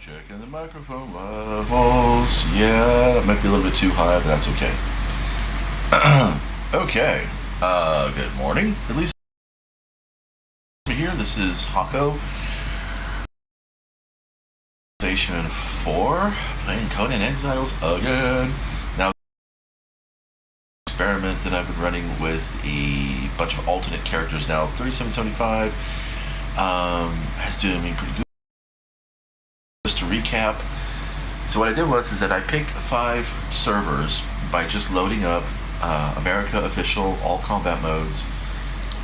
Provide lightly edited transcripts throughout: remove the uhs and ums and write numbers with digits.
Checking the microphone levels. Yeah, that might be a little bit too high, but that's okay. Okay. Good morning. At least here. This is Hako. Station 4. Playing Conan Exiles again. Now, experiment that I've been running with a bunch of alternate characters now. 3775 has doing me pretty good. Just to recap, so what I did was that I picked 5 servers by just loading up America official all combat modes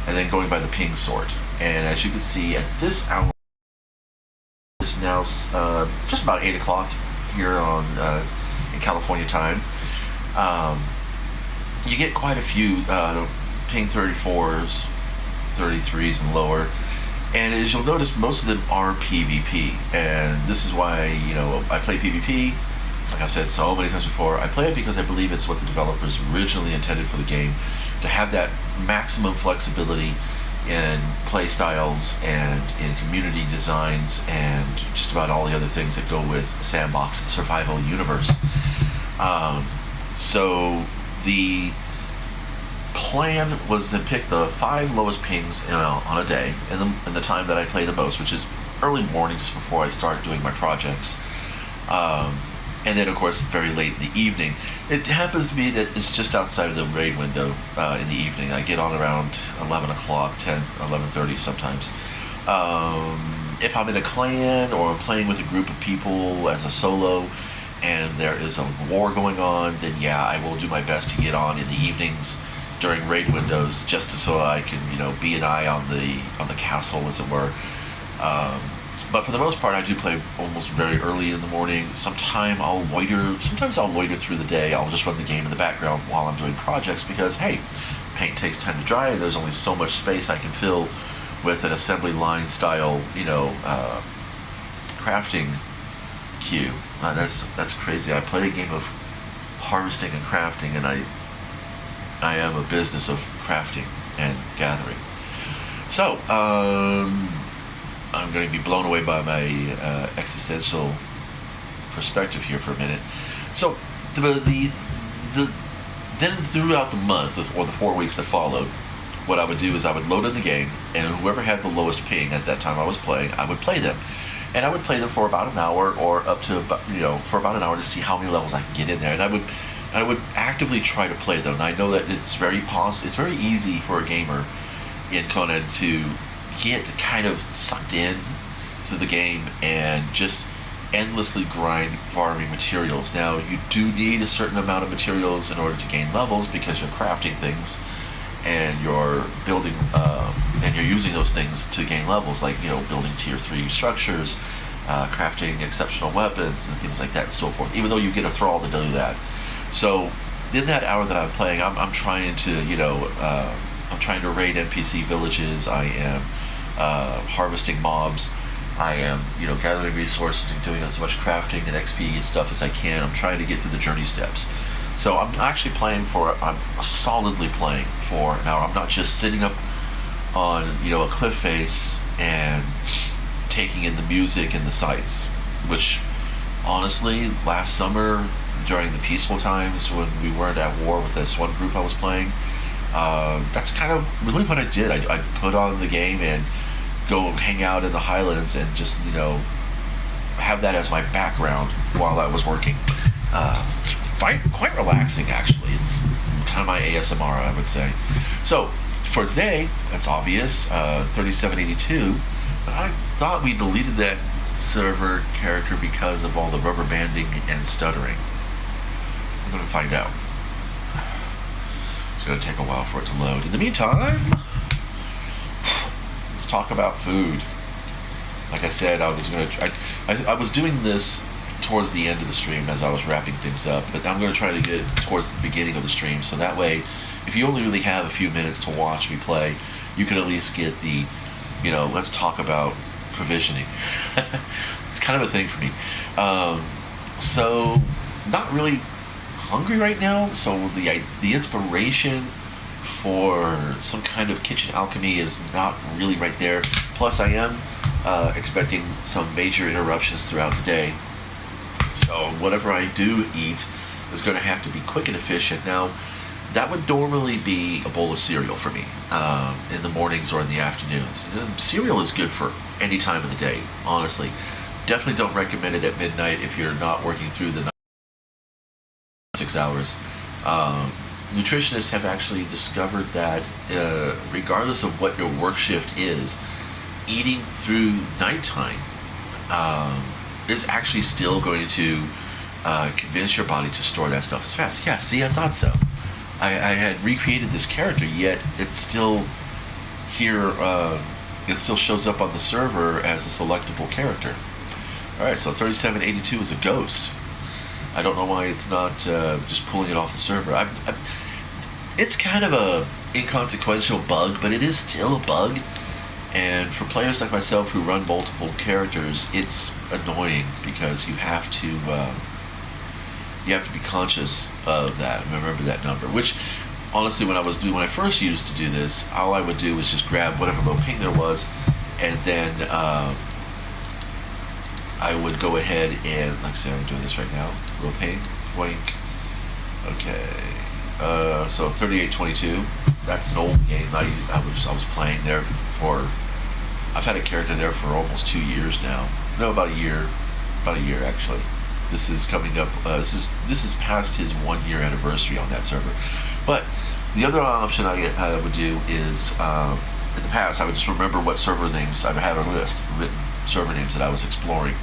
and then going by the ping sort. And as you can see, at this hour is now just about 8 o'clock here on in California time. You get quite a few ping 34s, 33s, and lower. And as you'll notice, most of them are PvP, and this is why, I play PvP. Like I've said so many times before, I play it because I believe it's what the developers originally intended for the game, to have that maximum flexibility in play styles and in community designs and just about all the other things that go with a sandbox survival universe. So the plan was to pick the 5 lowest pings on a day and the time that I play the most, which is early morning, just before I start doing my projects, and then of course very late in the evening. It happens to be that it's just outside of the raid window in the evening. I get on around 11 o'clock, 10, 11:30 sometimes. If I'm in a clan or I'm playing with a group of people as a solo and there is a war going on, then yeah, I will do my best to get on in the evenings during raid windows, just so I can, be an eye on the castle, as it were. But for the most part, I do play almost very early in the morning. Sometimes I'll loiter through the day. I'll just run the game in the background while I'm doing projects because, hey, paint takes time to dry. There's only so much space I can fill with an assembly line style, crafting queue. That's crazy. I play a game of harvesting and crafting, and I am a business of crafting and gathering. So, I'm going to be blown away by my existential perspective here for a minute. So, then throughout the month, or the 4 weeks that followed, what I would do is I would load in the game, and whoever had the lowest ping at that time I was playing, I would play them. And I would play them for about an hour, or up to, for about an hour, to see how many levels I can get in there. And I would actively try to play them. And I know that it's very easy for a gamer in Conan to get kind of sucked in to the game and just endlessly grind farming materials. Now, you do need a certain amount of materials in order to gain levels, because you're crafting things and you're building and you're using those things to gain levels, like building tier 3 structures, crafting exceptional weapons and things like that and so forth, even though you get a thrall to do that. So in that hour that I'm playing, I'm trying to I'm trying to raid NPC villages. I am harvesting mobs. I am gathering resources and doing as much crafting and XP and stuff as I can. I'm trying to get through the journey steps. So I'm solidly playing for an hour. I'm not just sitting up on a cliff face and taking in the music and the sights, which honestly last summer during the peaceful times when we weren't at war with this one group I was playing, that's kind of really what I did. I'd put on the game and go hang out in the highlands and just have that as my background while I was working. Quite relaxing, actually. It's kind of my ASMR, I would say. So for today, that's obvious, 3782, but I thought we deleted that server character because of all the rubber banding and stuttering. I'm going to find out. It's going to take a while for it to load. In the meantime, let's talk about food. Like I said, I was doing this towards the end of the stream as I was wrapping things up, but I'm going to try to get it towards the beginning of the stream, so that way, if you only really have a few minutes to watch me play, you can at least get the, let's talk about provisioning. It's kind of a thing for me. So, not really hungry right now, so the inspiration for some kind of kitchen alchemy is not really right there. Plus, I am expecting some major interruptions throughout the day. So whatever I do eat is going to have to be quick and efficient. Now, that would normally be a bowl of cereal for me in the mornings or in the afternoons. And cereal is good for any time of the day, honestly. Definitely don't recommend it at midnight if you're not working through the 6 hours. Nutritionists have actually discovered that regardless of what your work shift is, eating through nighttime is actually still going to convince your body to store that stuff as fast. Yeah, see, I thought so. I had recreated this character, yet it's still here. It still shows up on the server as a selectable character. All right, so 3782 is a ghost. I don't know why it's not just pulling it off the server. It's kind of a inconsequential bug, but it is still a bug. And for players like myself who run multiple characters, it's annoying because you have to be conscious of that and remember that number. Which, honestly, when I first used to do this, all I would do was just grab whatever low ping there was, and then I would go ahead and, like I said, I'm doing this right now. Low ping, wink. Okay. So 3822. That's an old game. I was playing there for. I've had a character there for almost 2 years now. No, about a year. About a year actually. This is coming up. This is past his 1 year anniversary on that server. But the other option I would do is in the past I would just remember what server names I would have a list written server names that I was exploring,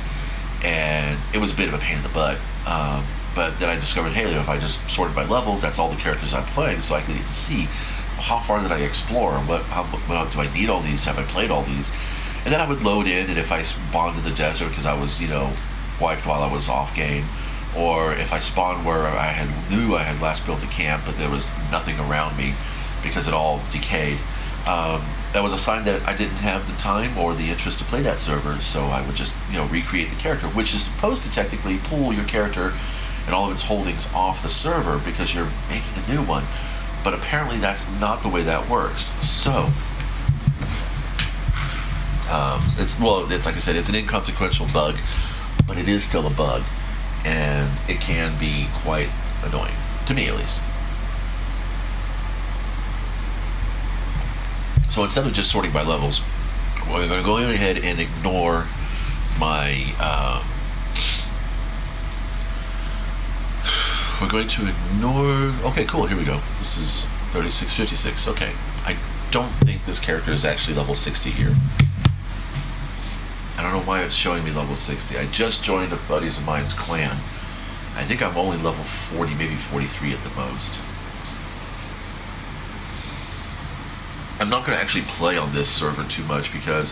and it was a bit of a pain in the butt. But then I discovered, hey, if I just sorted by levels, that's all the characters I'm playing, so I could get to see how far did I explore, what do I need all these, have I played all these, and then I would load in, and if I spawned in the desert because I was, wiped while I was off game, or if I spawned where I knew I had last built a camp, but there was nothing around me because it all decayed, that was a sign that I didn't have the time or the interest to play that server, so I would just, recreate the character, which is supposed to technically pull your character and all of its holdings off the server because you're making a new one. But apparently that's not the way that works. So, it's like I said, it's an inconsequential bug, but it is still a bug, and it can be quite annoying, to me at least. So instead of just sorting by levels, we're going to go ahead and ignore my we're going to ignore. Okay, cool. Here we go. This is 3656. Okay, I don't think this character is actually level 60 here. I don't know why it's showing me level 60. I just joined a buddies of mine's clan. I think I'm only level 40, maybe 43 at the most. I'm not going to actually play on this server too much because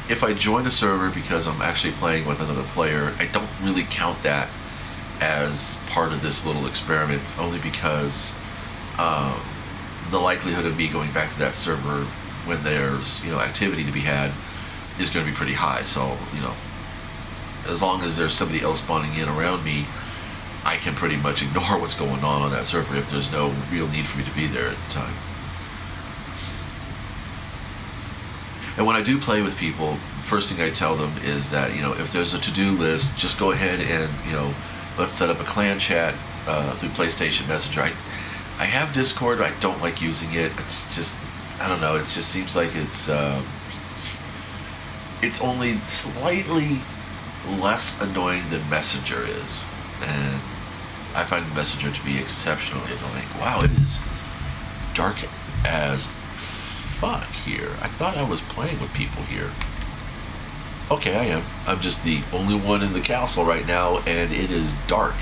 if I join a server because I'm actually playing with another player, I don't really count that as part of this little experiment, only because the likelihood of me going back to that server when there's activity to be had is going to be pretty high. So as long as there's somebody else spawning in around me, I can pretty much ignore what's going on that server if there's no real need for me to be there at the time. And when I do play with people, first thing I tell them is that if there's a to-do list, just go ahead and let's set up a clan chat through PlayStation Messenger. I have Discord, but I don't like using it. It's just, I don't know, it just seems like it's only slightly less annoying than Messenger is. And I find Messenger to be exceptionally annoying. Wow, it is dark as fuck here. I thought I was playing with people here. Okay, I am. I'm just the only one in the castle right now, and it is dark.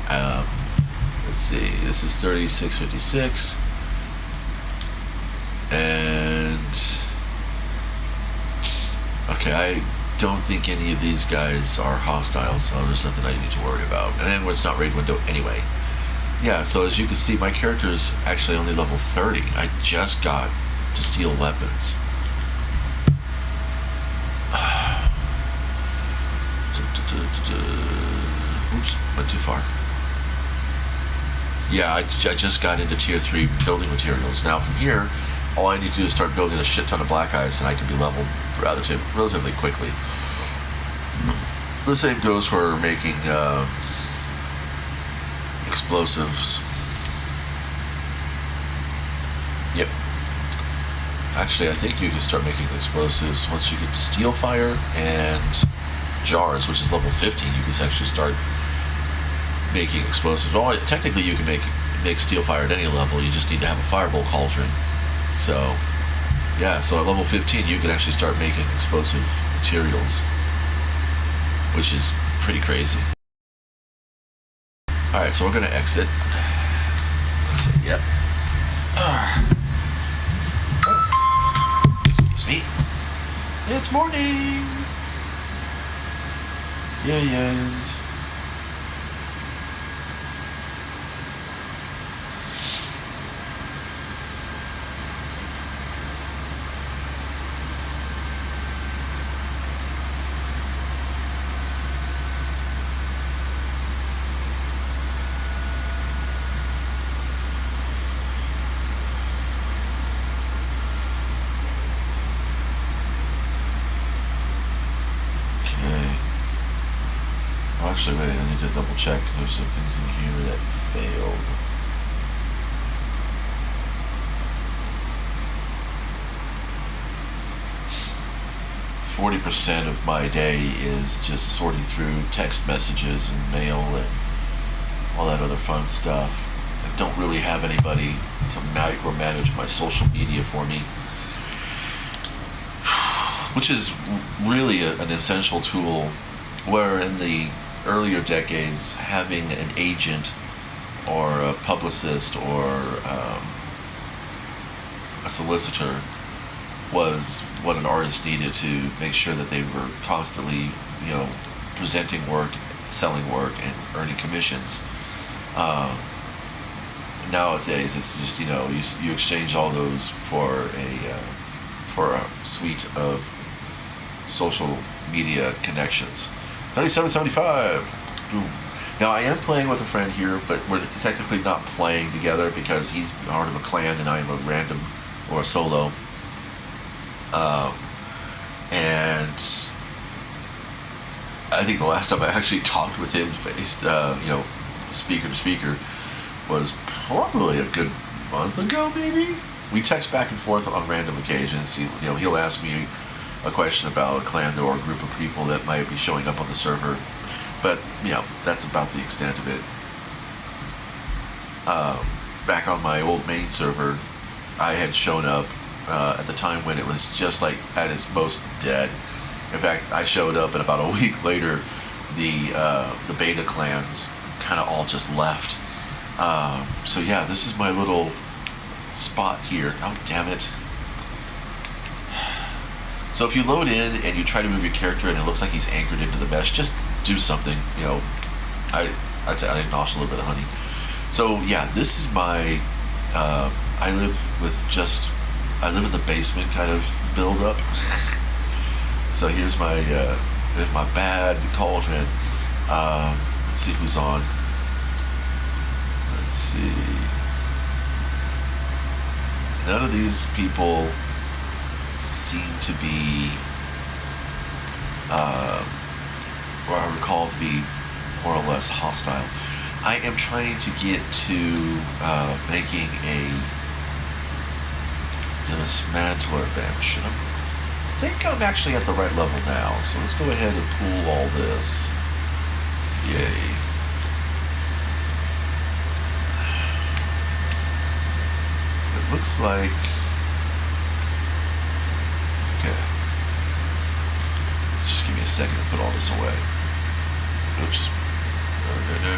Let's see. This is 3656, and okay, I don't think any of these guys are hostile, so there's nothing I need to worry about. And then it's not raid window anyway. Yeah. So as you can see, my character is actually only level 30. I just got to steal weapons. Oops, went too far. Yeah, I just got into tier 3 building materials. Now from here, all I need to do is start building a shit ton of black ice, and I can be level relatively quickly. The same goes for making explosives. Yep. Actually, I think you can start making explosives once you get to steel fire and jars, which is level 15. You can actually start making explosives. Well, technically, you can make steel fire at any level. You just need to have a fireball cauldron. So, yeah. So at level 15, you can actually start making explosive materials, which is pretty crazy. All right, so we're gonna exit. Let's see. Yep. Excuse me. It's morning. Yeah, yes. Actually, wait, I need to double check. There's some things in here that failed. %40 of my day is just sorting through text messages and mail and all that other fun stuff. I don't really have anybody to micromanage my social media for me, which is really an essential tool, where in the earlier decades, having an agent or a publicist or a solicitor was what an artist needed to make sure that they were constantly, presenting work, selling work, and earning commissions. Nowadays, it's just you exchange all those for a suite of social media connections. 3775. Boom. Now I am playing with a friend here, but we're technically not playing together because he's part of a clan and I am a random or a solo. And I think the last time I actually talked with him, speaker to speaker, was probably a good month ago, maybe. We text back and forth on random occasions. He'll ask me a question about a clan or a group of people that might be showing up on the server, but that's about the extent of it. Back on my old main server, I had shown up at the time when it was just like at its most dead. In fact, I showed up and about a week later, the beta clans kind of all just left. So yeah, this is my little spot here. Oh, damn it. So if you load in and you try to move your character and it looks like he's anchored into the mesh, just do something. I nosh a little bit of honey. So yeah, this is my. I live in the basement kind of build up. So here's my bad cauldron. Let's see who's on. Let's see. None of these people seem to be, or I recall to be more or less hostile. I am trying to get to making a dismantler bench. I think I'm actually at the right level now, so let's go ahead and pull all this. Yay. It looks like... Okay. Just give me a second to put all this away. Oops. No.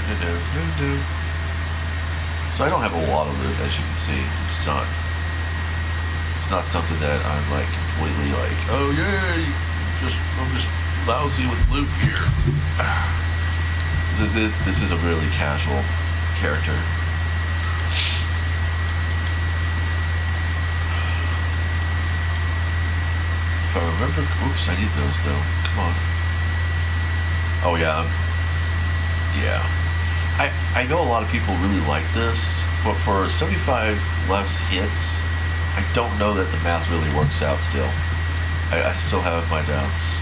So I don't have a lot of loot, as you can see. It's not something that I'm like completely like, oh yeah, I'm just lousy with loot here. This is a really casual character. If I remember, oops, I need those though. Come on. Oh yeah. Yeah. I know a lot of people really like this, but for 75 less hits, I don't know that the math really works out still. I still have my doubts.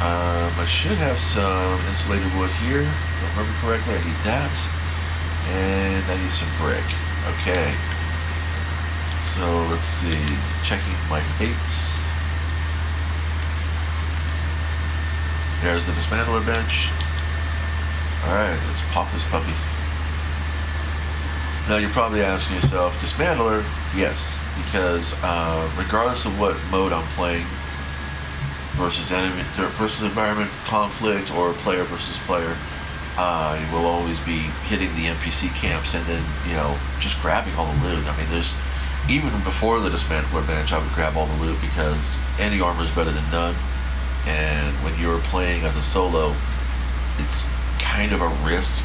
I should have some insulated wood here. If I remember correctly, I need that. And I need some brick. Okay. So let's see. Checking my fates. There's the dismantler bench. Alright, let's pop this puppy. Now you're probably asking yourself, dismantler? Yes, because regardless of what mode I'm playing, versus enemy versus environment conflict or player versus player, I will always be hitting the NPC camps and then, you know, just grabbing all the loot. I mean, there's even before the dismantler bench, I would grab all the loot because any armor is better than none. And when you're playing as a solo, it's kind of a risk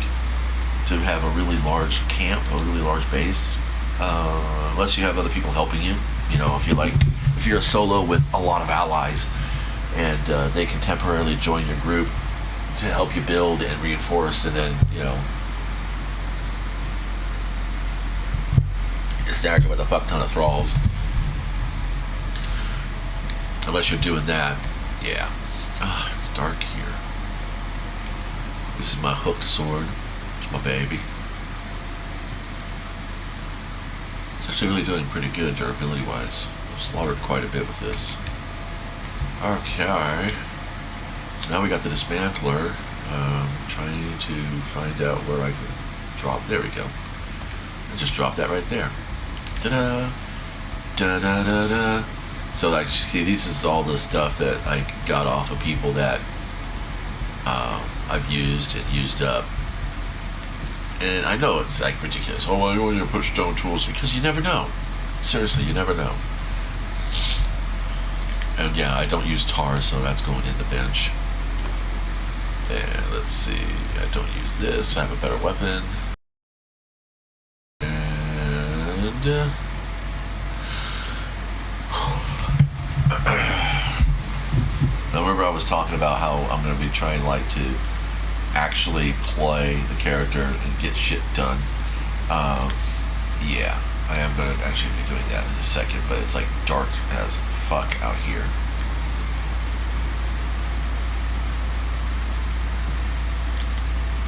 to have a really large camp, a really large base, unless you have other people helping you. You know, if you're a solo with a lot of allies, and they can temporarily join your group to help you build and reinforce, and then, you know, you're stacking with a fuck ton of thralls. Unless you're doing that, yeah. Ah, it's dark here. This is my hooked sword. It's my baby. It's actually really doing pretty good durability-wise. I've slaughtered quite a bit with this. Okay. So now we got the dismantler. Trying to find out where I can drop. There we go. I just dropped that right there. Ta-da! Da-da-da-da. So like, see, this is all the stuff that I got off of people that I've used and used up. And I know it's like ridiculous. Oh, I want you to put stone tools, because you never know. Seriously, you never know. And yeah, I don't use tar, so that's going in the bench. And let's see, I don't use this. I have a better weapon. And now remember, I was talking about how I'm going to be trying like to actually play the character and get shit done. Yeah, I am going to actually be doing that in a second, but it's like dark as fuck out here.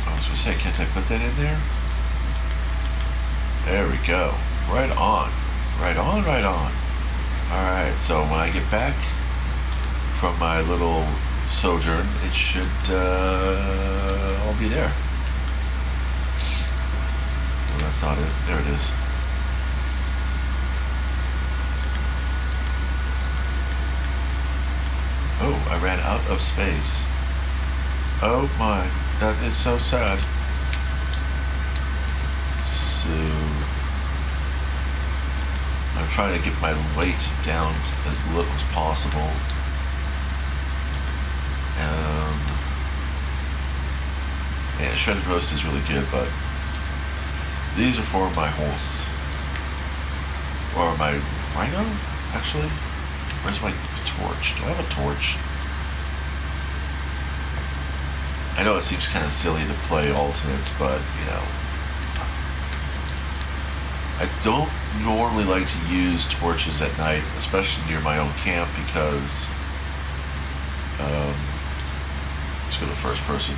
I was going to say, can't I put that in there? There we go. Right on. Right on, right on. Alright, so when I get back from my little sojourn, it should all be there. Well, that's not it. There it is. Oh, I ran out of space. Oh my, that is so sad. So I'm trying to get my weight down as little as possible. Yeah, shredded roast is really good, but these are for my horse. Or my rhino, actually. Where's my torch? Do I have a torch? I know it seems kind of silly to play alternates, but, you know, I don't normally like to use torches at night, especially near my own camp, because let's go to first person.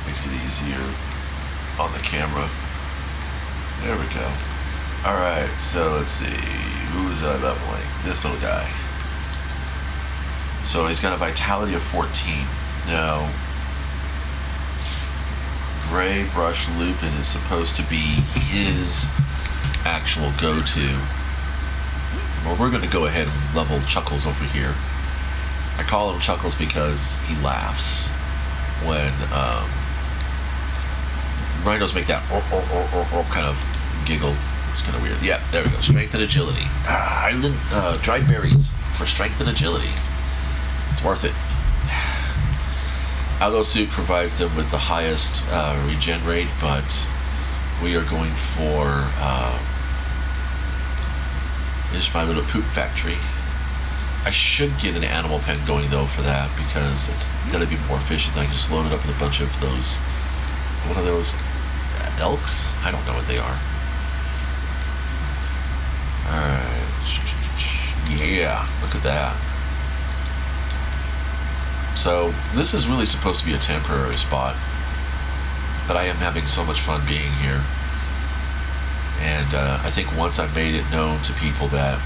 Makes it easier on the camera. There we go. Alright, so let's see. Who is I leveling? This little guy. So he's got a vitality of 14. Now, Gray Brush Lupin is supposed to be his actual go-to. Well, we're going to go ahead and level Chuckles over here. I call him Chuckles because he laughs when rhinos make that kind of giggle. It's kind of weird. Yeah, there we go. Strength and agility. Island dried berries for strength and agility. It's worth it. Algo Suit provides them with the highest regen rate, but we are going for here's my little poop factory. I should get an animal pen going though for that, because it's gonna be more efficient. I can just load it up with a bunch of those. What are those? Elks? I don't know what they are. Alright. Yeah, look at that. So this is really supposed to be a temporary spot, but I am having so much fun being here. And I think once I've made it known to people that,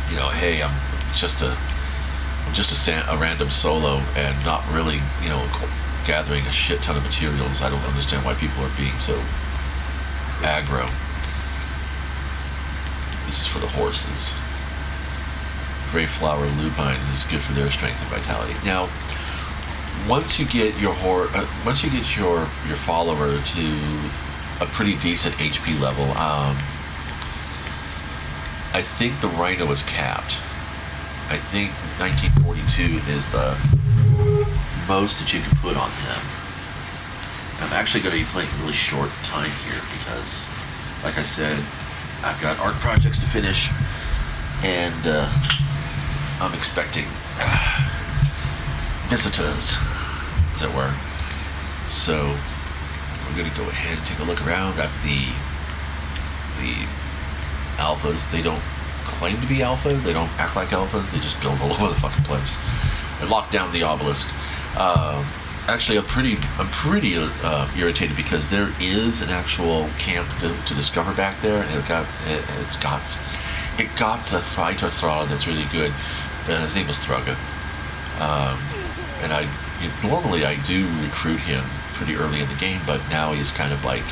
you know, hey, I'm just a random solo and not really, you know, gathering a shit ton of materials. I don't understand why people are being so aggro. This is for the horses. Gray flower lupine is good for their strength and vitality. Now, once you get your follower to a pretty decent HP level, I think the rhino is capped. I think 1942 is the most that you can put on him. I'm actually going to be playing a really short time here because, like I said, I've got art projects to finish, and I'm expecting visitors, as it were. So we're going to go ahead and take a look around. That's the alphas. They don't claim to be alpha. They don't act like alphas. They just build all over the fucking place and lock down the obelisk. Actually, I'm pretty irritated because there is an actual camp to discover back there, and it got a fighter thrall that's really good. His name is Thruga, and normally I do recruit him pretty early in the game, but now he's kind of like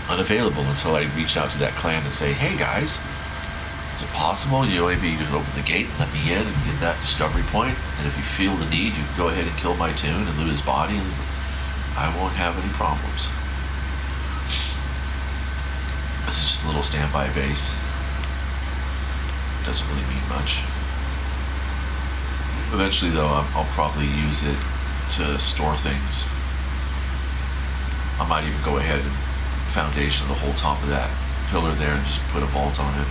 unavailable until I reach out to that clan and say, hey guys, is it possible you maybe can open the gate and let me in and get that discovery point? And if you feel the need, you can go ahead and kill my tune and loot his body, and I won't have any problems. This is just a little standby base. Doesn't really mean much. Eventually, though, I'll probably use it to store things. I might even go ahead and foundation the whole top of that pillar there and just put a vault on it.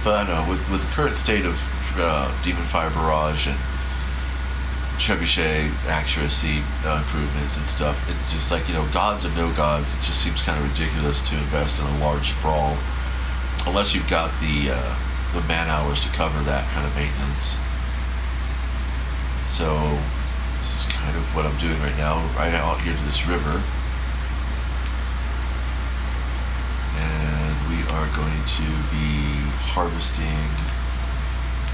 But I know, with the current state of Demon Fire Barrage and Trebuchet accuracy improvements and stuff, it's just like, you know, gods and no gods, it just seems kind of ridiculous to invest in a large sprawl unless you've got the man hours to cover that kind of maintenance. So this is kind of what I'm doing right now, right out here to this river. And we are going to be harvesting.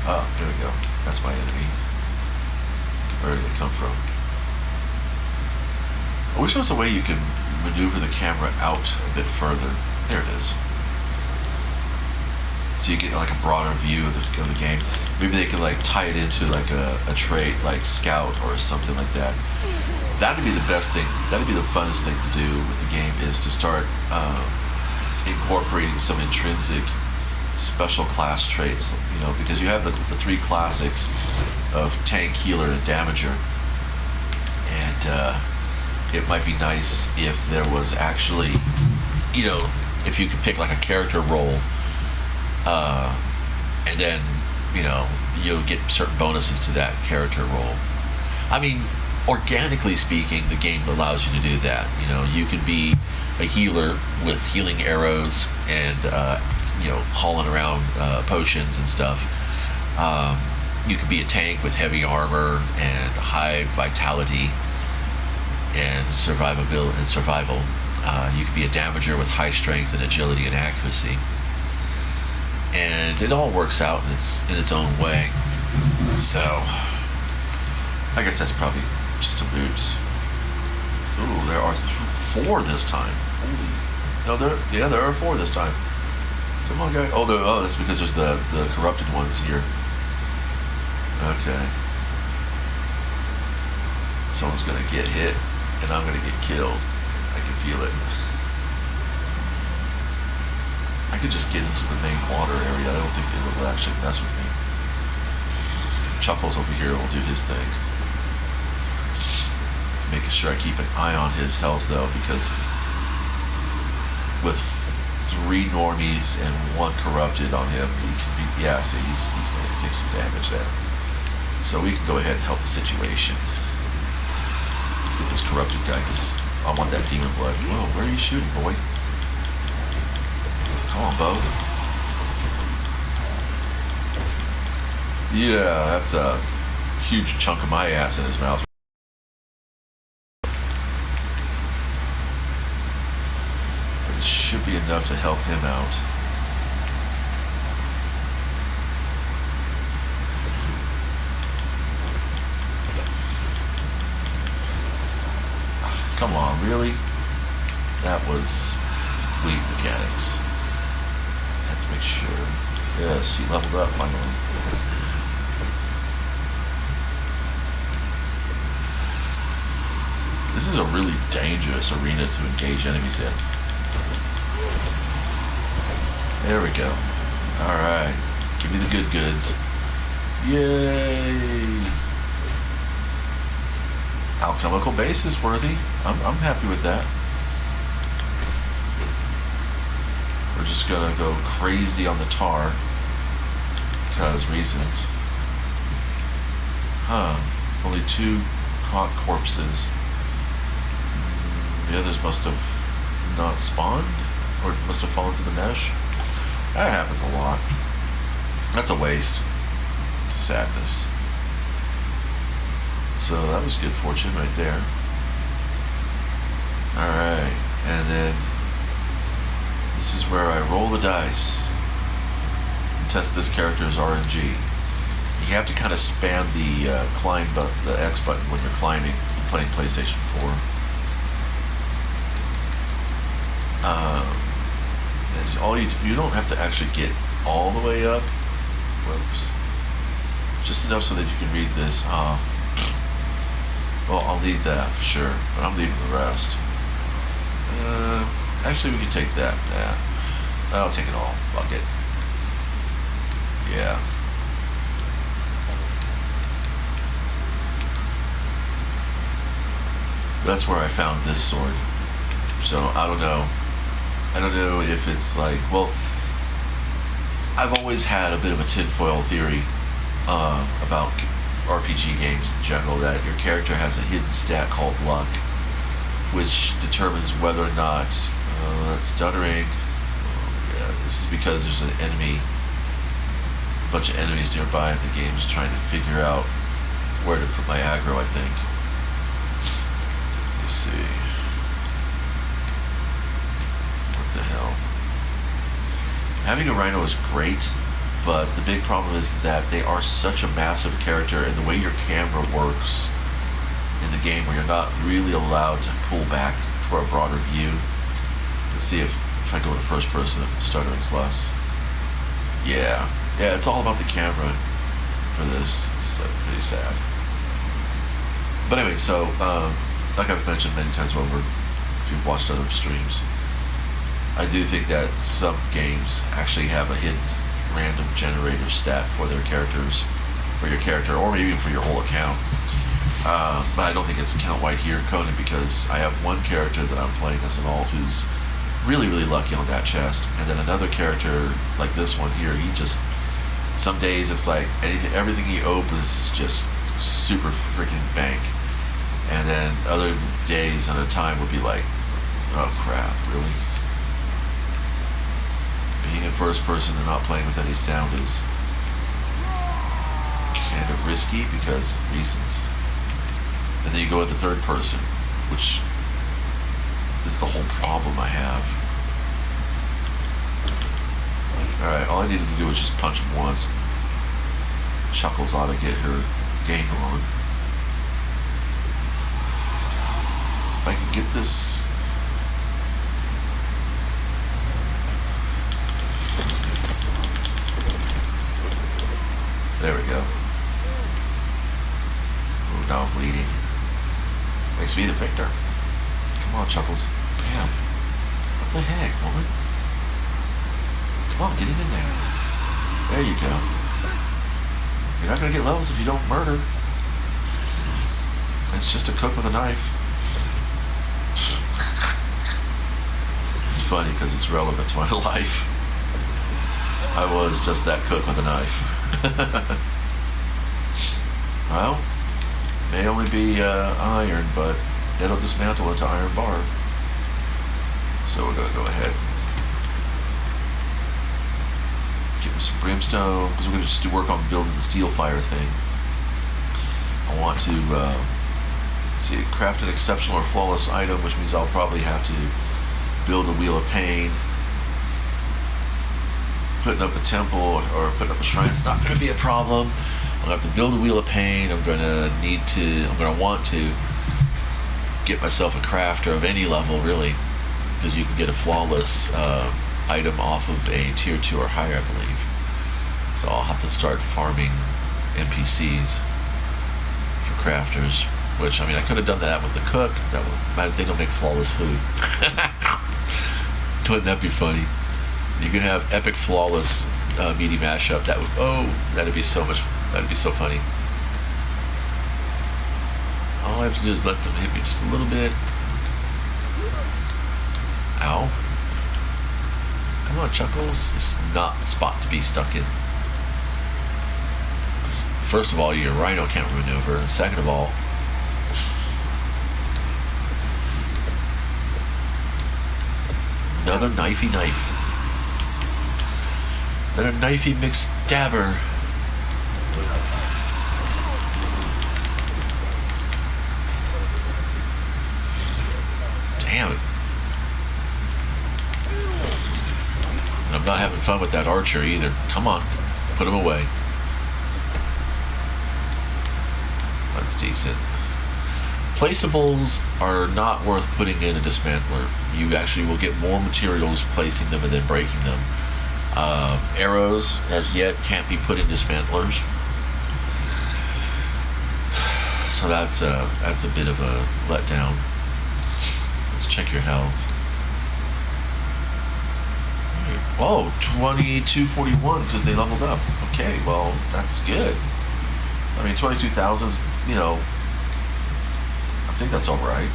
Oh, there we go. That's my enemy. Where did it come from? I wish there was a way you could maneuver the camera out a bit further. There it is. So you get like a broader view of the game. Maybe they could like tie it into like a trait like Scout or something like that. That'd be the best thing. That'd be the funnest thing to do with the game, is to start incorporating some intrinsic special class traits. You know, because you have the three classics of tank, healer, and damager, and it might be nice if there was actually, you know, if you could pick like a character role. And then, you know, you'll get certain bonuses to that character role. I mean, organically speaking, the game allows you to do that. You know, you could be a healer with healing arrows and, you know, hauling around potions and stuff. You could be a tank with heavy armor and high vitality and survival. You could be a damager with high strength and agility and accuracy. And it all works out in its own way. So I guess that's probably just a boost. Ooh, there are 4 this time. Holy. No, there are 4 this time. Come on, guys. Oh, that's because there's the corrupted ones here. Okay. Someone's gonna get hit, and I'm gonna get killed. I can feel it. I could just get into the main water area. I don't think it will actually mess with me. Chuckles over here will do his thing. It's making sure I keep an eye on his health, though, because with 3 normies and 1 corrupted on him, he can be, yeah, see, he's going to take some damage there. So we can go ahead and help the situation. Let's get this corrupted guy, because I want that demon blood. Whoa, where are you shooting, boy? Come on, Bo. Yeah, that's a huge chunk of my ass in his mouth. But it should be enough to help him out. Come on, really? That was weak mechanics. Have to make sure. Yes, he leveled up finally. This is a really dangerous arena to engage enemies in. There we go. Alright. Give me the good goods. Yay! Alchemical base is worthy. I'm happy with that. We're just gonna go crazy on the tar because reasons. Huh. Only 2 hot corpses. The others must have not spawned or must have fallen to the mesh. That happens a lot. That's a waste. It's a sadness. So that was good fortune right there. Alright, and then this is where I roll the dice and test this character's RNG. You have to kind of spam the climb button, the X button when you're climbing and playing PlayStation 4. You don't have to actually get all the way up. Whoops. Just enough so that you can read this. Well, I'll need that for sure, but I'm leaving the rest. Actually, we can take that. Yeah, I'll take it all. Fuck it. Yeah. That's where I found this sword. So I don't know. I don't know if it's like, well, I've always had a bit of a tinfoil theory about RPG games in general, that your character has a hidden stat called luck, which determines whether or not that's stuttering. Yeah, this is because there's a bunch of enemies nearby, and the game's trying to figure out where to put my aggro, I think. Let's see. What the hell? Having a rhino is great, but the big problem is that they are such a massive character, and the way your camera works in the game, where you're not really allowed to pull back for a broader view. Let's see if I go to first person, if the stuttering's less. Yeah, it's all about the camera for this. It's pretty sad. But anyway, so like I've mentioned many times over, if you've watched other streams, I do think that some games actually have a hidden random generator stat for their characters, for your character, or maybe even for your whole account. But I don't think it's count white here in Conan, because I have one character that I'm playing as an alt who's really, really lucky on that chest, and then another character like this one here, he just, some days it's like everything he opens is just super freaking bank, and then other days at a time would be like, oh crap, really? Being in first person and not playing with any sound is kind of risky because of reasons. And then you go into third person, which is the whole problem I have. Alright, all I needed to do was just punch him once. Chuckles ought to get her game on. If I can get this. There we go. Oh, now I'm bleeding. Makes me the victor. Come on, Chuckles. Bam. What the heck, woman? Come on, get it in there. There you go. You're not going to get levels if you don't murder. It's just a cook with a knife. It's funny because it's relevant to my life. I was just that cook with a knife. Well, may only be iron, but it'll dismantle into iron bar. So we're going to go ahead, get some brimstone, because we're going to just do work on building the steel fire thing. I want to see, craft an exceptional or flawless item, which means I'll probably have to build a wheel of pain. Putting up a temple or putting up a shrine is not going to be a problem. I'm going to have to build a wheel of pain. I'm going to want to get myself a crafter of any level, really, because you can get a flawless item off of a tier 2 or higher, I believe. So I'll have to start farming NPCs for crafters, which, I mean, I could have done that with the cook. They don't make flawless food. Wouldn't that be funny? You can have epic flawless meaty mashup. That'd be so much. That'd be so funny. All I have to do is let them hit me just a little bit. Ow. Come on, Chuckles. This is not the spot to be stuck in. First of all, your rhino can't maneuver. And second of all, another knifey knife. Another knifey mixed stabber. Damn it. And I'm not having fun with that archer either. Come on, put him away. That's decent. Placeables are not worth putting in a dismantler. You actually will get more materials placing them and then breaking them. Arrows, as yet, can't be put in dismantlers. So that's a bit of a letdown. Let's check your health. Whoa, 2241 because they leveled up. Okay, well, that's good. I mean, 22,000's, you know, I think that's alright.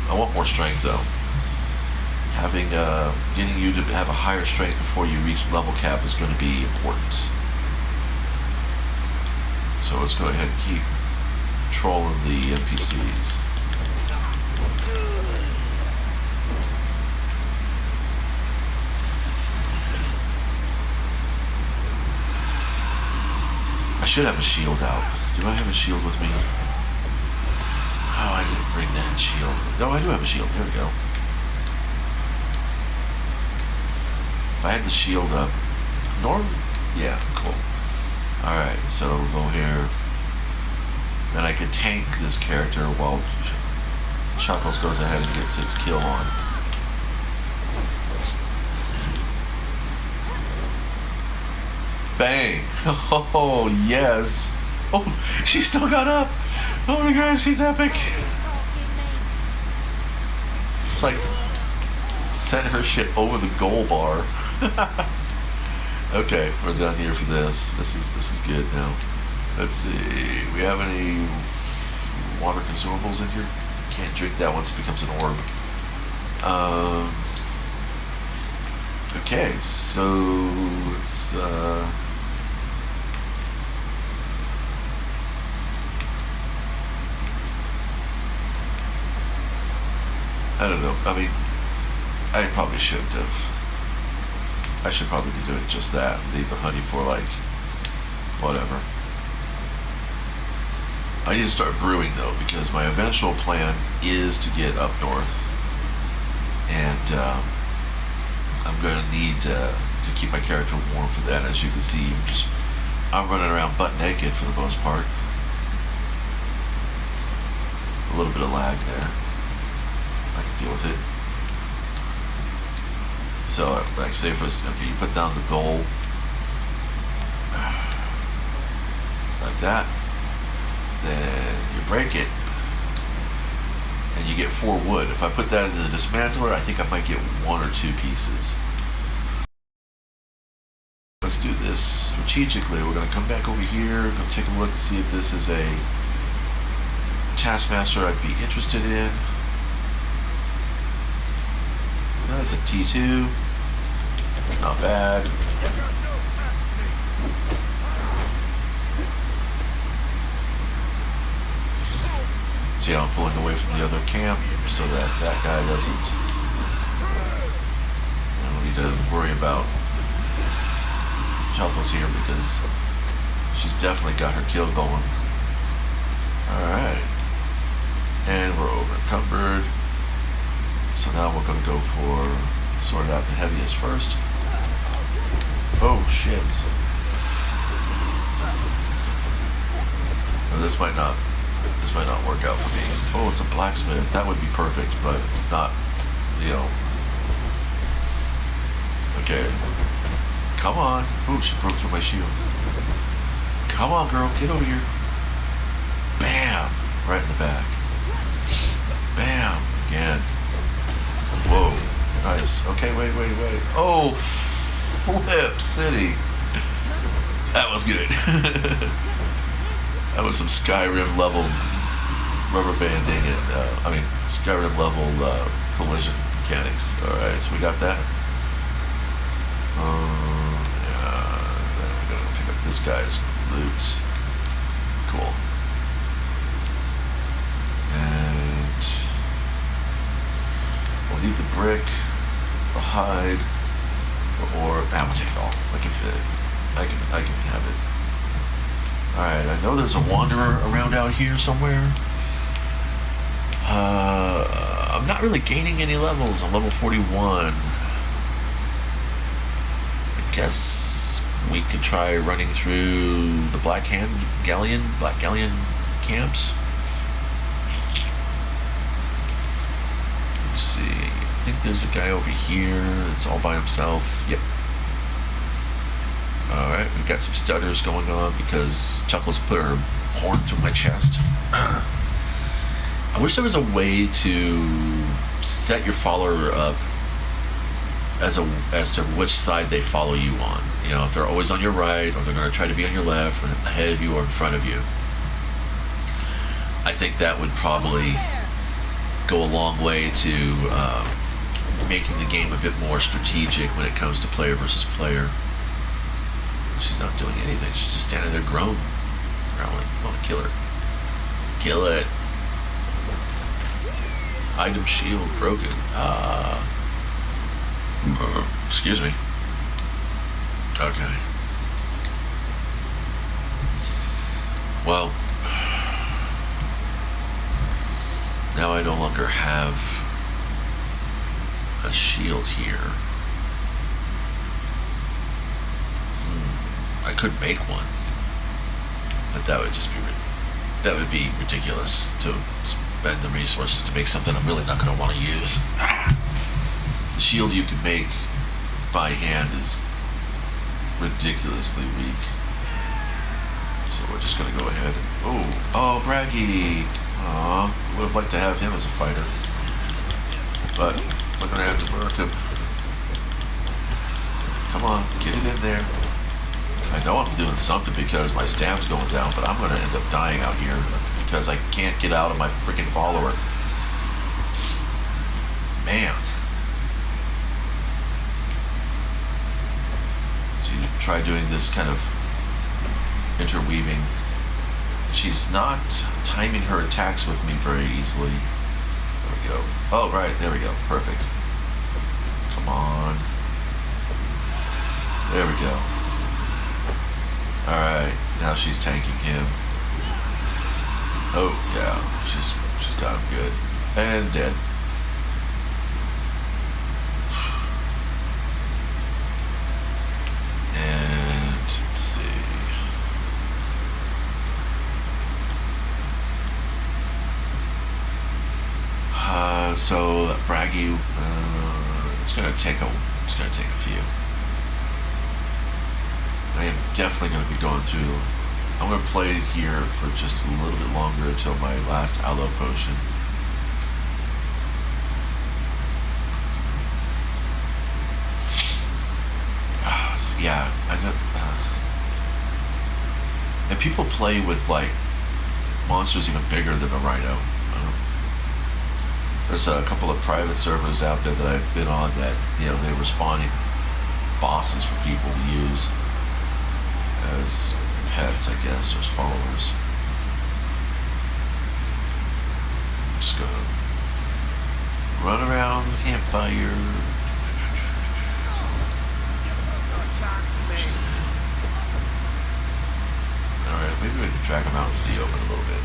I want more strength, though. Getting you to have a higher strength before you reach level cap is going to be important. So let's go ahead and keep trolling the NPCs. I should have a shield out. Do I have a shield with me? Oh, I didn't bring that shield. No, I do have a shield. Here we go. If I had the shield up, yeah, cool. Alright, so we'll go here. Then I could tank this character while Chuckles goes ahead and gets his kill on. Bang! Oh, yes! Oh, she still got up! Oh my god, she's epic! It's like sent her shit over the goal bar. Okay, we're done here for this. This is good now. Let's see. We have any water consumables in here? Can't drink that once it becomes an orb. Okay, so it's I don't know. I mean, I probably shouldn't have. I should probably be doing just that. Leave the honey for, like, whatever. I need to start brewing, though, because my eventual plan is to get up north. And I'm going to need to keep my character warm for that. As you can see, I'm running around butt naked for the most part. A little bit of lag there. I can deal with it. So, like, say for okay, you put down the goal like that, then you break it, and you get 4 wood. If I put that in the dismantler, I think I might get 1 or 2 pieces. Let's do this strategically. We're going to come back over here. We're going to take a look and see if this is a taskmaster I'd be interested in. That's a T2. Not bad. See how I'm pulling away from the other camp so that that guy doesn't. I don't need to worry about Chuckles here because she's definitely got her kill going. Alright. And we're over encumbered. So now we're going to go for sort out the heaviest first. Oh shit. Oh, this might not work out for me. Oh, it's a blacksmith. That would be perfect, but it's not, you know. Okay. Come on. Oh, she broke through my shield. Come on, girl. Get over here. Bam. Right in the back. Bam. Again. Whoa. Nice. Okay, wait. Oh, flip city. That was good. That was some Skyrim level rubber banding and, Skyrim level collision mechanics. Alright, so we got that. Then we're gonna pick up this guy's loot. Cool. And we'll need the brick, the hide, or we'll take it all. I can fit it. I can have it. Alright, I know there's a wanderer around out here somewhere. I'm not really gaining any levels. I'm level 41. I guess we could try running through the Black Galleon camps. Let me see. I think there's a guy over here that's all by himself. Yep. Alright, we've got some stutters going on because Chuckles put her horn through my chest. I wish there was a way to set your follower up as to which side they follow you on. You know, if they're always on your right, or they're going to try to be on your left, or ahead of you, or in front of you. I think that would probably go a long way to making the game a bit more strategic when it comes to player versus player. She's not doing anything. She's just standing there growling. I want to kill her. Kill it. Item shield broken. Excuse me. Okay. Well, now I no longer have a shield here. I could make one, but that would be ridiculous to spend the resources to make something I'm really not going to want to use. The shield you can make by hand is ridiculously weak, so we're just going to go ahead and oh Braggy. Would have liked to have him as a fighter, but we're going to have to murk him. Come on, get it in there. I know I'm doing something because my stam's going down, but I'm going to end up dying out here because I can't get out of my freaking follower. Man. So you try doing this kind of interweaving. She's not timing her attacks with me very easily. There we go. Oh, right. There we go. Perfect. Come on. There we go. Alright, now she's tanking him. Oh, yeah, she's got him good. And dead. And, let's see. So, Braggy, it's gonna take a few. I am definitely going to be going through. I'm going to play here for just a little bit longer until my last aloe potion. Yeah, I got. And people play with like monsters even bigger than a rhino. There's a couple of private servers out there that I've been on that they were spawning bosses for people to use as pets, I guess, or as followers. I'm just gonna run around the campfire. maybe we can drag them out into the open a little bit.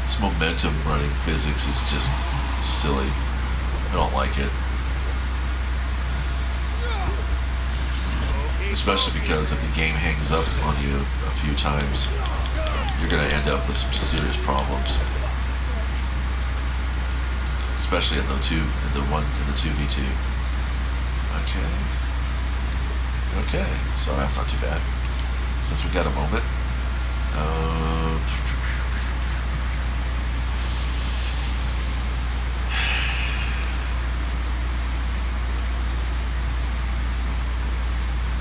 This momentum running physics is just silly. I don't like it. Especially because if the game hangs up on you a few times, you're going to end up with some serious problems. Especially in the 2v2. Okay. Okay, so that's not too bad. Since we got a moment.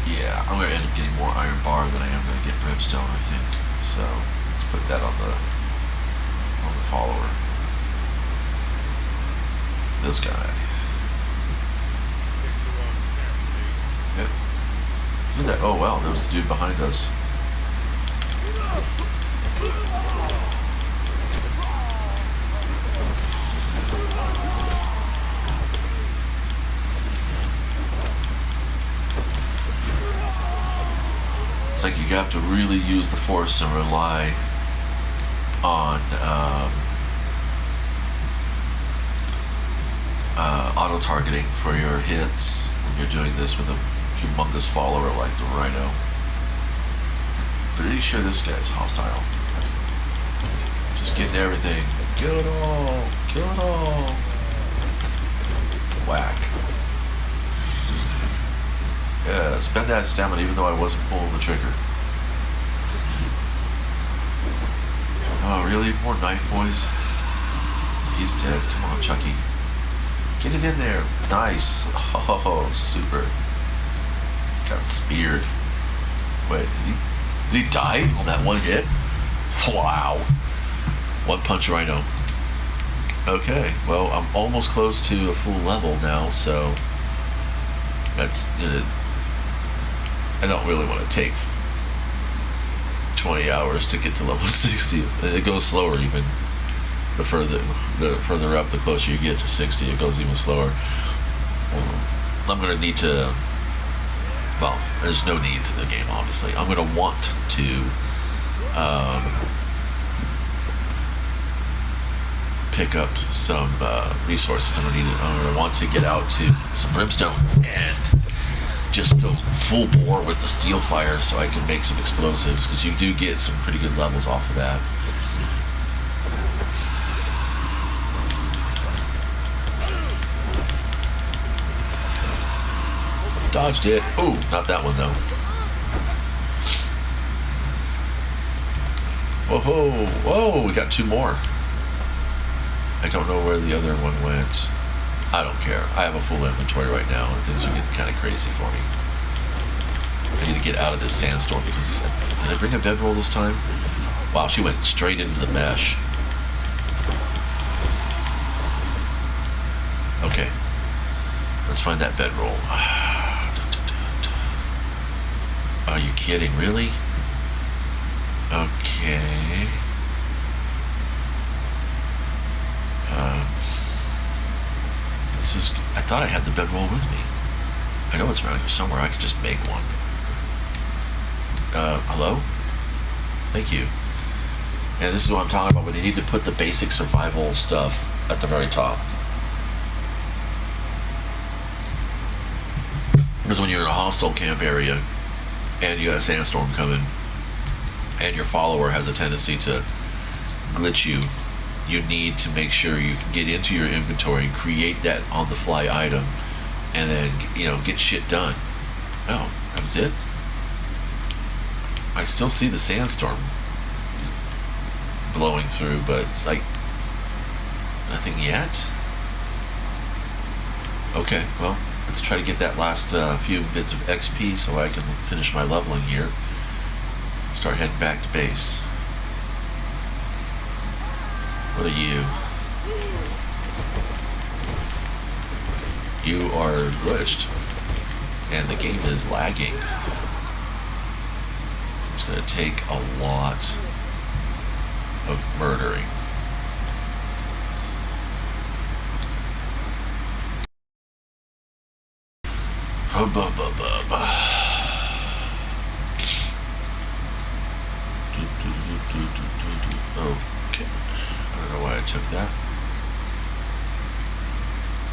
Yeah, I'm going to end up getting more iron bar than I am going to get brimstone, I think. So let's put that on the follower. This guy. Yep. Look at that. Oh wow, there was the dude behind us. It's like you have to really use the force and rely on auto-targeting for your hits when you're doing this with a humongous follower like the Rhino. Pretty sure this guy's hostile. Just getting everything. Kill it all! Kill it all! Whack. Yeah, spend that stamina even though I wasn't pulling the trigger. Oh, really? More knife boys? He's dead. Come on, Chucky. Get it in there. Nice. Oh, super. Got speared. Wait, did he die on that one hit? Wow. One punch Rhino. Okay, well, I'm almost close to a full level now, so that's, I don't really want to take 20 hours to get to level 60. It goes slower even. The further up, the closer you get to 60, it goes even slower. I'm going to need to, well, there's no needs in the game, obviously. I'm going to want to pick up some resources. I'm going to want to get out to some brimstone and just go full bore with the steel fire so I can make some explosives, because you do get some pretty good levels off of that. Dodged it. Ooh, not that one though. Whoa, whoa, we got two more. I don't know where the other one went. I don't care. I have a full inventory right now, and things are getting kind of crazy for me. I need to get out of this sandstorm because... Did I bring a bedroll this time? Wow, she went straight into the mesh. Okay. Let's find that bedroll. Are you kidding? Really? Okay. This is... I thought I had the bedroll with me. I know it's around here somewhere. I could just make one. Hello? Thank you. And this is what I'm talking about, where they need to put the basic survival stuff at the very top. Because when you're in a hostile camp area and you got a sandstorm coming and your follower has a tendency to glitch you, you need to make sure you can get into your inventory and create that on-the-fly item and then, get shit done. Oh, that was it? I still see the sandstorm blowing through, but it's like nothing yet. Okay, well, let's try to get that last few bits of XP so I can finish my leveling here. Start heading back to base. What are you? You are glitched, and the game is lagging. gonna take a lot of murdering. Okay. I don't know why I took that.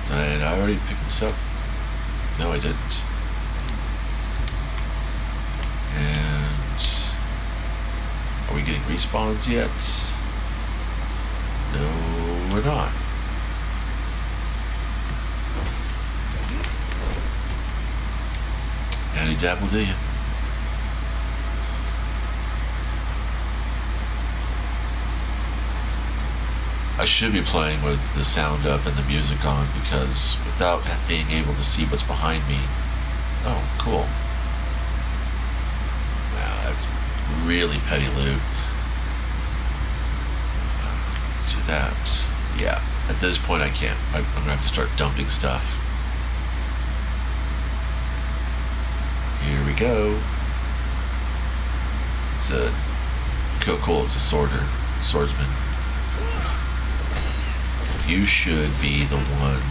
Did I already pick this up? No, I didn't. And are we getting respawns yet? No, we're not. Any dabble, do you? I should be playing with the sound up and the music on, because without being able to see what's behind me. Oh, cool. Wow, that's really petty loot. Do that. Yeah, at this point I can't. I'm gonna have to start dumping stuff. Here we go. It's a cool. It's a swordsman. You should be the one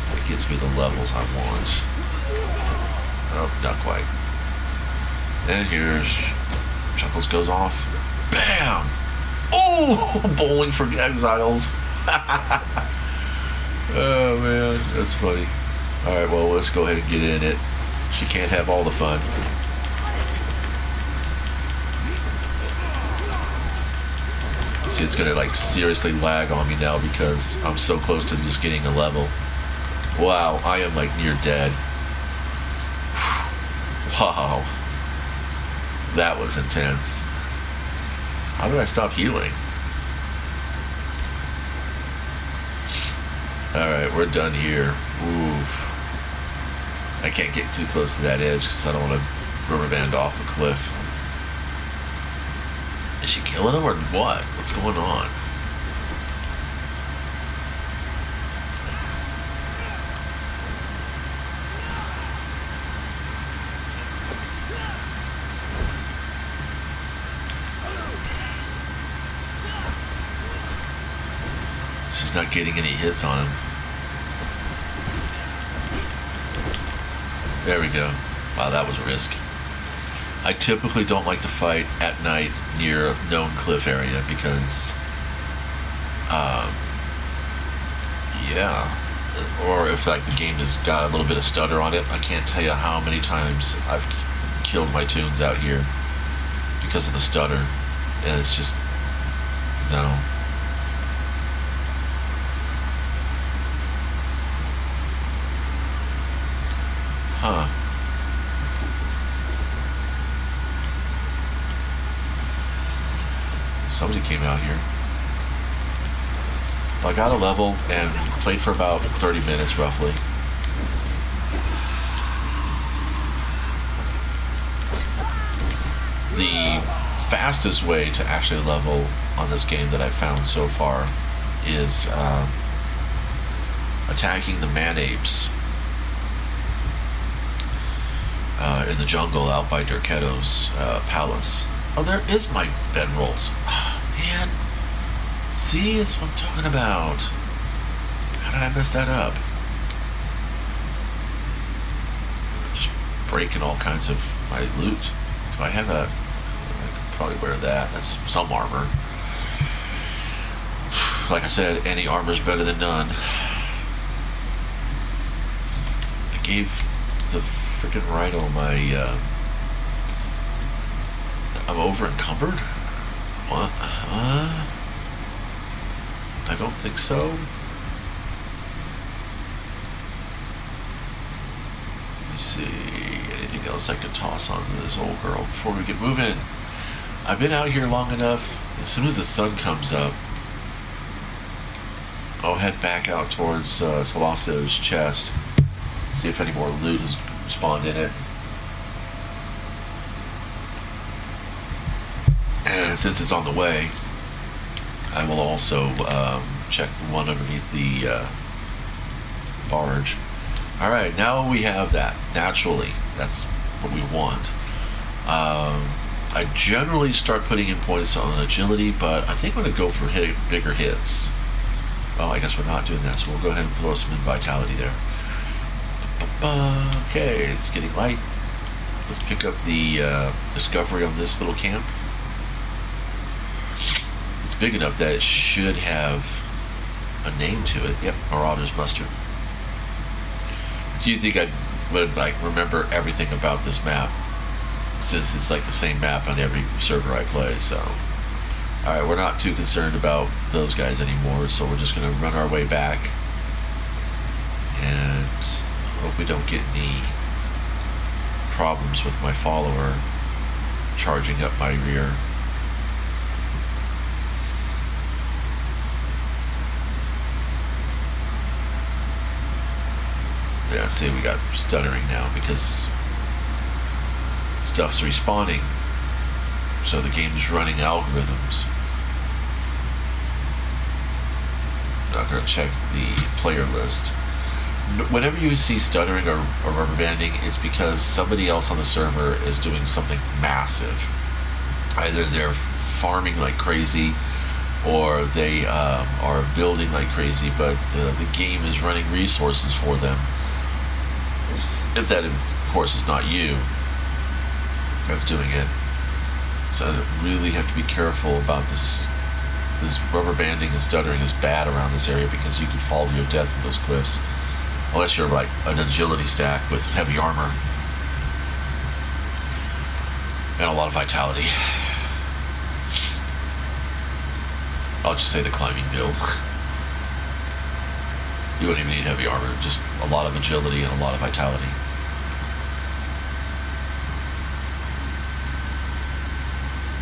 that gets me the levels I want. Oh, not quite. And here's Chuckles goes off. Bam! Oh, bowling for exiles. Oh man, that's funny. All right, well, let's go ahead and get in it. She can't have all the fun. See, it's gonna like seriously lag on me now because I'm so close to just getting a level. Wow, I am like near dead. Wow. That was intense. How did I stop healing? Alright, we're done here. Ooh. I can't get too close to that edge because I don't want to rubber band off the cliff. Is she killing him or what? What's going on? She's not getting any hits on him. There we go. Wow, that was a risk. I typically don't like to fight at night near a known cliff area because, yeah, or if like the game has got a little bit of stutter on it. I can't tell you how many times I've killed my tunes out here because of the stutter, and it's just, no. Huh. Somebody came out here. Well, I got a level and played for about 30 minutes roughly. The fastest way to actually level on this game that I've found so far is attacking the man-apes in the jungle out by Dirketo's palace. Oh, there is my bedrolls. Oh, man. See, that's what I'm talking about. How did I mess that up? Just breaking all kinds of my loot. Do I have a... I could probably wear that. That's some armor. Like I said, any armor's better than none. I gave the freaking rhino my... I'm over encumbered? What? I don't think so. Let me see. Anything else I can toss onto this old girl before we get moving? I've been out here long enough. As soon as the sun comes up, I'll head back out towards Salasso's chest. See if any more loot has spawned in it. And since it's on the way, I will also check the one underneath the barge. Alright, now we have that. Naturally, that's what we want. I generally start putting in points on agility, but I think I'm going to go for bigger hits. Well, I guess we're not doing that, so we'll go ahead and throw some in vitality there. Okay, it's getting light. Let's pick up the discovery on this little camp. It's big enough that it should have a name to it. Yep, Marauder's Muster. So you'd think I would like remember everything about this map, since it's like the same map on every server I play. So, all right, we're not too concerned about those guys anymore. So we're just gonna run our way back and hope we don't get any problems with my follower charging up my rear. Yeah, see, we got stuttering now because stuff's respawning, so the game's running algorithms. I'm gonna check the player list. Whenever you see stuttering or rubber banding, it's because somebody else on the server is doing something massive. Either they're farming like crazy, or they are building like crazy, but the game is running resources for them. If that, of course, is not you that's doing it. So really have to be careful about this. This rubber banding and stuttering is bad around this area because you can fall to your death in those cliffs. Unless you're like an agility stack with heavy armor and a lot of vitality. I'll just say the climbing build. You wouldn't even need heavy armor, just a lot of agility and a lot of vitality.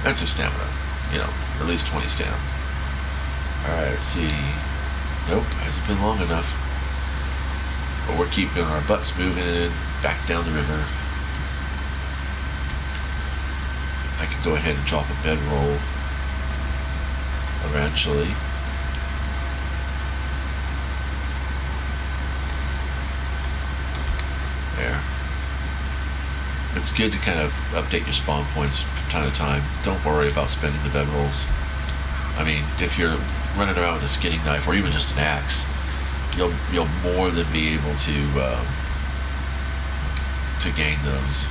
And some stamina, you know, at least 20 stamina. Alright, let's see. Nope, hasn't been long enough. But we're keeping our butts moving back down the river. I can go ahead and drop a bedroll eventually. There. It's good to kind of update your spawn points from time to time. Don't worry about spending the bedrolls. I mean, if you're running around with a skinning knife or even just an axe, you'll more than be able to gain those.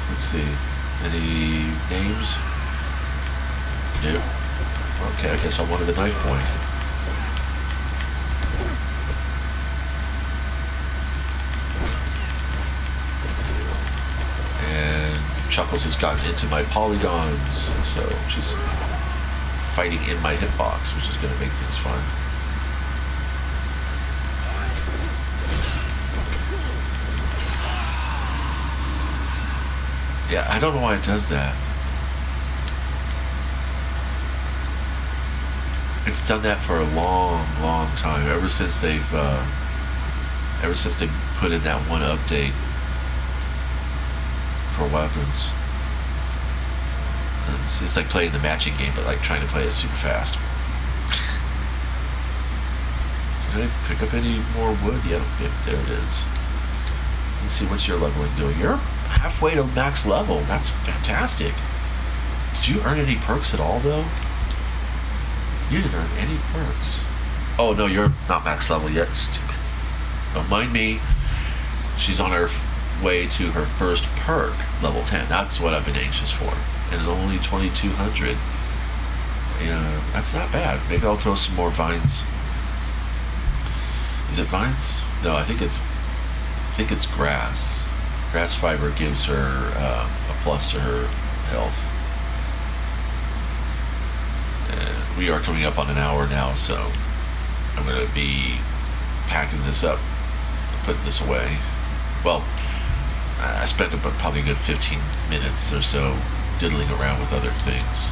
Let's see. Any names? Nope. Okay, I guess I wanted the knife point. And Chuckles has gotten into my polygons, so she's fighting in my hitbox, which is going to make things fun. Yeah, I don't know why it does that. It's done that for a long, long time. Ever since they put in that one update for weapons. It's like playing the matching game, but like trying to play it super fast. Did I pick up any more wood? Yep, there it is. Let's see, what's your leveling doing? You're halfway to max level. That's fantastic. Did you earn any perks at all, though? You didn't earn any perks. Oh, no, you're not max level yet. Stupid. Don't mind me. She's on her way to her first perk, level 10. That's what I've been anxious for. And it's only 2,200. Yeah, that's not bad. Maybe I'll throw some more vines. Is it vines? No, I think it's grass. Grass fiber gives her a plus to her health. And we are coming up on an hour now, so I'm going to be packing this up and putting this away. Well, I spent probably a good 15 minutes or so diddling around with other things,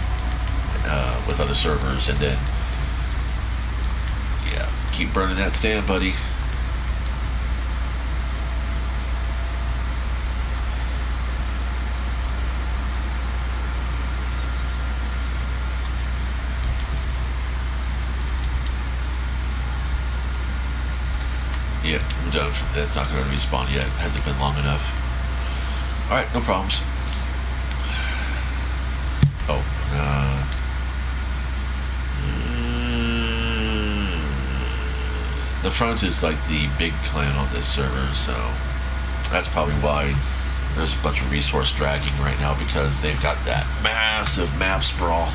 with other servers, and then, yeah, keep burning that stand, buddy. Yeah, I'm done. That's not going to respawn yet. Hasn't been long enough. Alright, no problems. The front is like the big clan on this server, so that's probably why there's a bunch of resource dragging right now, because they've got that massive map sprawl.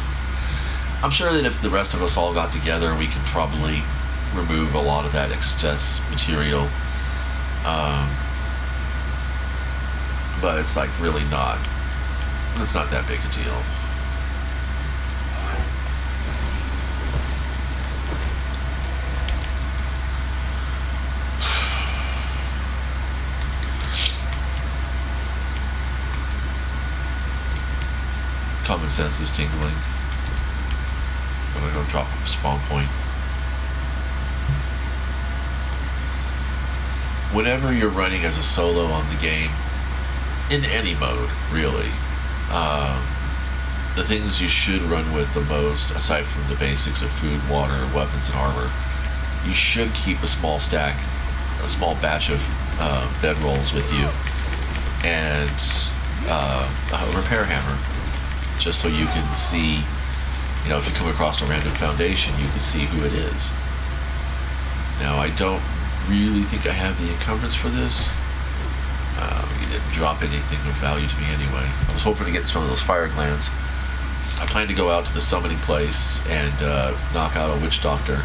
I'm sure that if the rest of us all got together, we could probably remove a lot of that excess material. But it's like really not. It's not that big a deal. Common sense is tingling. I'm gonna go drop a spawn point. Whenever you're running as a solo on the game, in any mode, really, the things you should run with the most, aside from the basics of food, water, weapons, and armor, you should keep a small stack, a small batch of bedrolls with you, and a repair hammer, just so you can see, you know, if you come across a random foundation, you can see who it is. Now, I don't really think I have the encumbrance for this. You didn't drop anything of value to me anyway. I was hoping to get some of those fire glands. I plan to go out to the summoning place and knock out a witch doctor,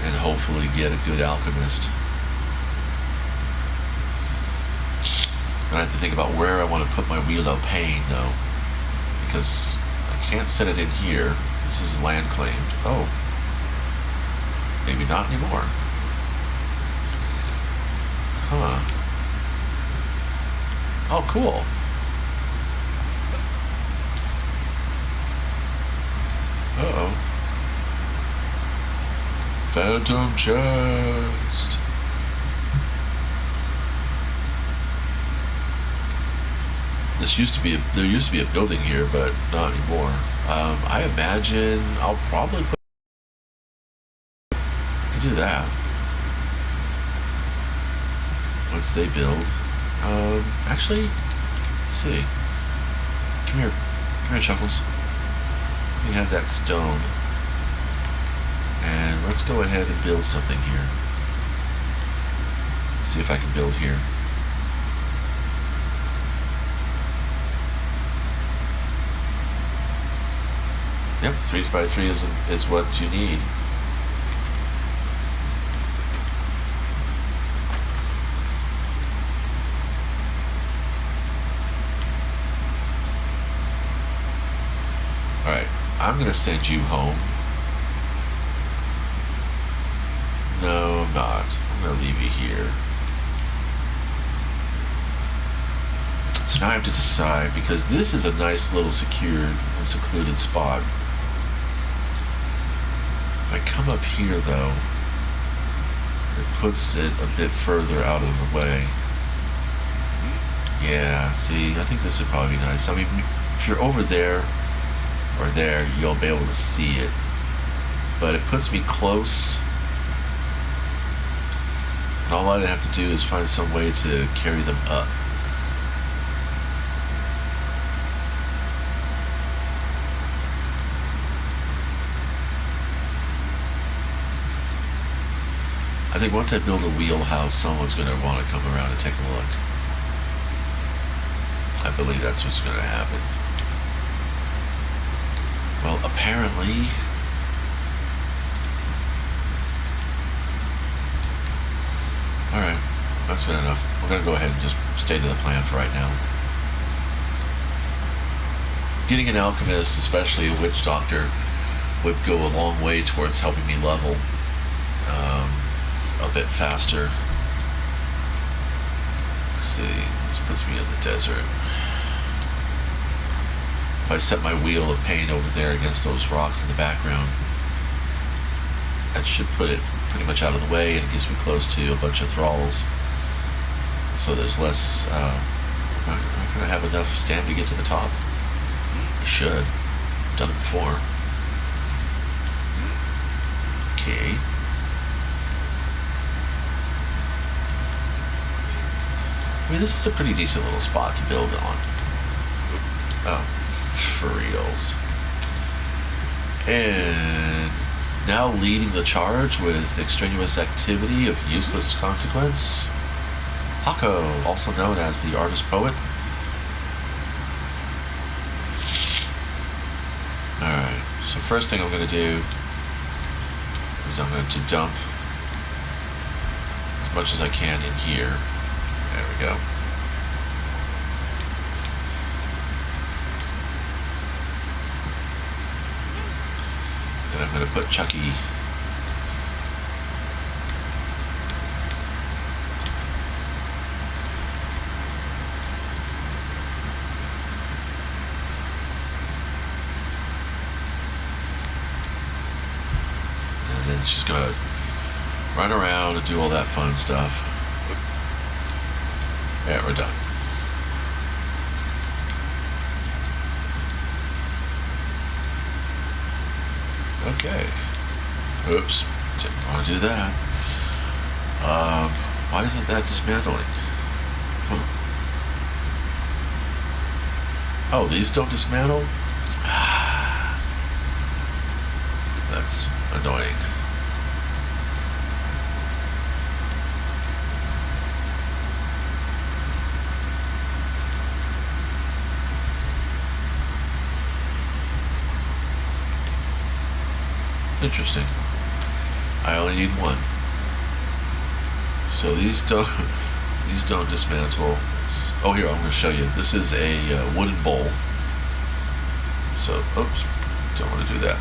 and hopefully get a good alchemist. I have to think about where I want to put my Wheel of Pain, though, because I can't set it in here. This is land claimed. Oh, maybe not anymore. Huh. Oh, cool. Uh-oh. Phantom chest. There used to be a building here, but not anymore. I imagine I'll probably do that once they build. Actually, let's see. Come here, Chuckles. Let me have that stone, and let's go ahead and build something here. See if I can build here. Yep, 3x3 is what you need. Alright, I'm gonna send you home. No, I'm not. I'm gonna leave you here. So now I have to decide, because this is a nice little secured and secluded spot. If I come up here, though, it puts it a bit further out of the way. Yeah, see, I think this would probably be nice. I mean, if you're over there or there, you'll be able to see it. But it puts me close. And all I have to do is find some way to carry them up. I think once I build a wheelhouse, someone's going to want to come around and take a look. I believe that's what's going to happen. Well, apparently... Alright, that's good enough. We're going to go ahead and just stay to the plan for right now. Getting an alchemist, especially a witch doctor, would go a long way towards helping me level a bit faster. Let's see, this puts me in the desert. If I set my Wheel of Pain over there against those rocks in the background, that should put it pretty much out of the way, and it gets me close to a bunch of thralls. So there's less, I'm not going to have enough stamina to get to the top. I should. I've done it before. Okay. I mean, this is a pretty decent little spot to build on. Oh, for reals. And Now leading the charge with extraneous activity of useless consequence, Hako, also known as the artist poet. Alright, so first thing I'm going to do is I'm going to dump as much as I can in here. There we go. And I'm going to put Chucky she's gonna run around and do all that fun stuff. Yeah, we're done. Okay. Oops. Didn't want to do that. Why isn't that dismantling? Oh, these don't dismantle? That's annoying. Interesting. I only need one. So these don't dismantle. Oh, here, I'm going to show you. This is a wooden bowl. So, oops, don't want to do that.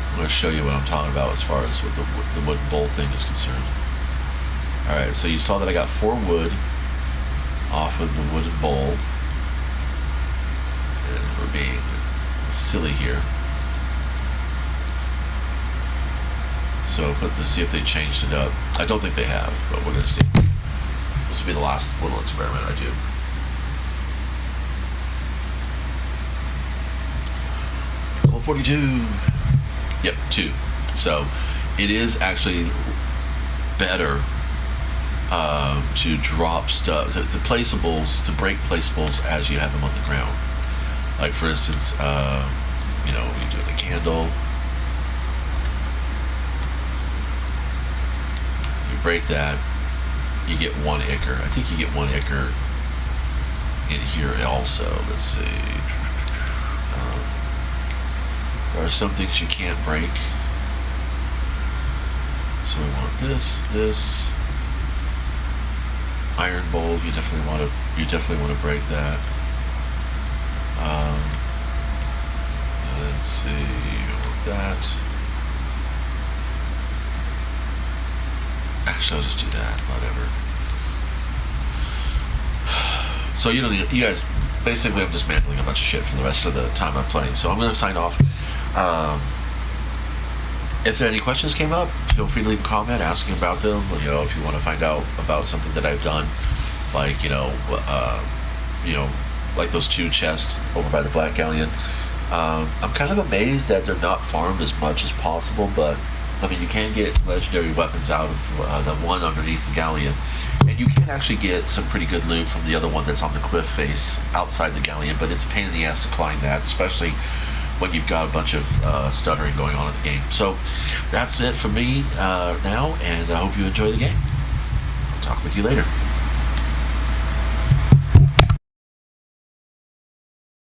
I'm going to show you what I'm talking about as far as what the wooden bowl thing is concerned. Alright, so you saw that I got 4 wood off of the wooden bowl. And we're being silly here. So let's see if they changed it up. I don't think they have, but we're going to see. This will be the last little experiment I do. Level 42. Yep, 2. So it is actually better to drop stuff, to placeables, to break placeables as you have them on the ground. Like for instance, you know, you do the candle. Break that, you get 1 ichor. I think you get 1 ichor in here also. Let's see. There are some things you can't break. So we want this iron bowl. You definitely want to break that. Let's see. We want that. Actually, I'll just do that. Whatever. So you guys, basically, I'm dismantling a bunch of shit for the rest of the time I'm playing. So I'm going to sign off. If any questions came up, feel free to leave a comment asking about them. You know, if you want to find out about something that I've done, like like those 2 chests over by the Black Galleon. I'm kind of amazed that they're not farmed as much as possible, but I mean, you can get legendary weapons out of the one underneath the galleon, and you can actually get some pretty good loot from the other one that's on the cliff face outside the galleon, but it's a pain in the ass to climb that, especially when you've got a bunch of stuttering going on in the game. So that's it for me now, and I hope you enjoy the game. I'll talk with you later.